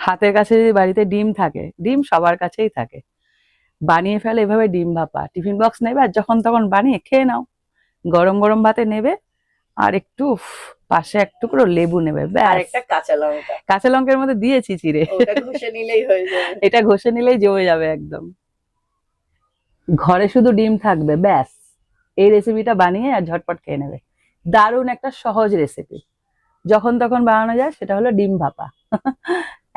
হাতের কাছে যদি বাড়িতে ডিম থাকে, ডিম সবার কাছেই থাকে, বানিয়ে ফেলে এভাবে ডিম ভাপা। টিফিন বক্স নেবে আর যখন তখন বানিয়ে খেয়ে নাও, গরম গরম ভাতে নেবে, আর একটু পাশে এক টুকরো লেবু নেবে, আর ব্যাস। একটা কাঁচা লঙ্কা, কাঁচা লঙ্কার মধ্যে দিয়েছি চিড়ে, ওটা ঘষে নিলেই হয়ে যাবে। এটা ঘষে নিলেই জমে যাবে একদম। ঘরে শুধু ডিম থাকবে, ব্যাস, এই রেসিপিটা বানিয়ে আর ঝটপট খেয়ে নেবে। দারুণ একটা সহজ রেসিপি, যখন তখন বানানো যায়, সেটা হলো ডিম ভাপা।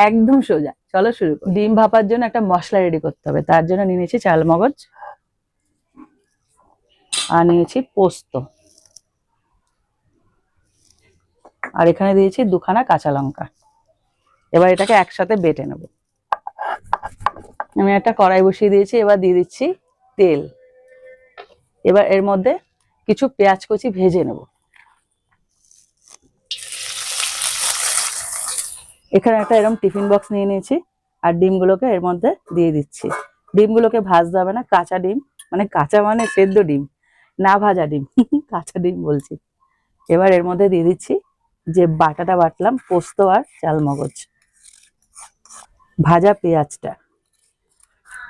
একদম সোজা। চলো শুরু করি। ডিম ভাপার জন্য একটা মশলা রেডি করতে হবে। তার জন্য নিয়ে নিয়েছি চাল মগজ, আর নিয়েছি পোস্ত, আর এখানে দিয়েছি দুখানা কাঁচা লঙ্কা। এবার এটাকে একসাথে বেটে নেব। আমি একটা কড়াই বসিয়ে দিয়েছি, এবার দিয়ে দিচ্ছি তেল। এবার এর মধ্যে কিছু পেঁয়াজ কুচি ভেজে নেব। এখানে একটা এরকম টিফিন বক্স নিয়ে নিয়েছি, আর ডিমগুলোকে এর মধ্যে দিয়ে দিচ্ছি। ডিমগুলোকে ভাজতে হবে না, কাঁচা ডিম, মানে কাঁচা মানে সেদ্ধ ডিম, না ভাজা ডিম। কাঁচা ডিম বলছি। এবার এর মধ্যে দিয়ে দিচ্ছি যে বাটাটা বাটলাম, পোস্ত আর চাল মগজ, ভাজা পেঁয়াজটা।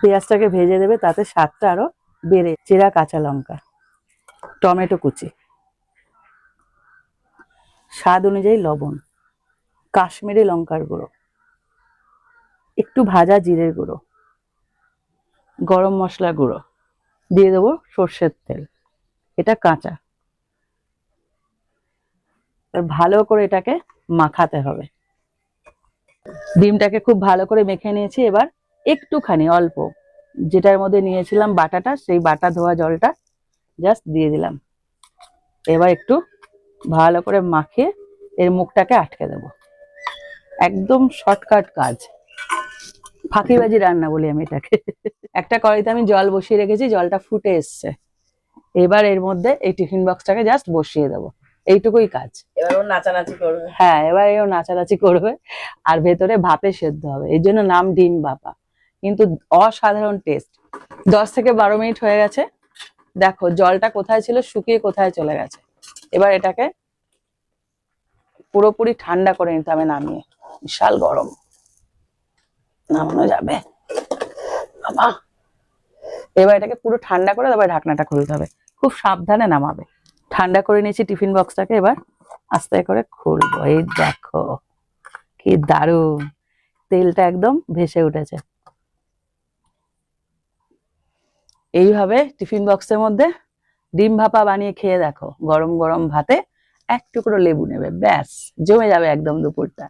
পেঁয়াজটাকে ভেজে দেবে, তাতে স্বাদটা আরো বেড়ে। চেরা কাঁচা লঙ্কা, টমেটো কুচি, স্বাদ অনুযায়ী লবণ, কাশ্মীরি লঙ্কার গুঁড়ো, একটু ভাজা জিরের গুঁড়ো, গরম মশলা গুঁড়ো, দিয়ে দেবো সর্ষের তেল, এটা কাঁচা। ভালো করে এটাকে মাখাতে হবে। ডিমটাকে খুব ভালো করে মেখে নিয়েছি। এবার একটুখানি অল্প, যেটার মধ্যে নিয়েছিলাম বাটাটা, সেই বাটা ধোয়া জলটা জাস্ট দিয়ে দিলাম। এবার একটু ভালো করে মাখিয়ে এর মুখটাকে আটকে দেবো। একদম শর্টকাট কাজ, ফাঁকিবাজি রান্না বলি আমি এটাকে। একটা কড়াইতে আমি জল বসিয়ে রেখেছি, জলটা ফুটে এসছে। এবার এর মধ্যে এই টিফিন বক্সটাকে জাস্ট বসিয়ে দেবো, এইটুকুই কাজ। এবার ও নাচানাচি করবে। হ্যাঁ, এবার এও নাচানাচি করবে, আর ভেতরে ভাপে সেদ্ধ হবে, এই জন্য নাম ডিম ভাপা, কিন্তু অসাধারণ টেস্ট। 10 থেকে 12 মিনিট হয়ে গেছে। দেখো জলটা কোথায় ছিল, শুকিয়ে কোথায় চলে গেছে। এবার এটাকে পুরোপুরি ঠান্ডা করে নিতে হবে নামিয়ে। বিশাল গরম, নামানো যাবে বাবা। এবার এটাকে পুরো ঠান্ডা করে তারপর ঢাকনাটা খুলতে হবে, খুব সাবধানে নামাবে। ঠান্ডা করে নিয়েছি টিফিন বক্সটাকে, এবার আস্তে করে খুলবো। এই দেখো কি দারুণ, তেলটা একদম ভেসে উঠেছে। এইভাবে টিফিন বক্সের মধ্যে ডিম ভাপা বানিয়ে খেয়ে দেখো, গরম গরম ভাতে এক টুকরো লেবু নেবে, ব্যাস জমে যাবে একদম দুপুরটা।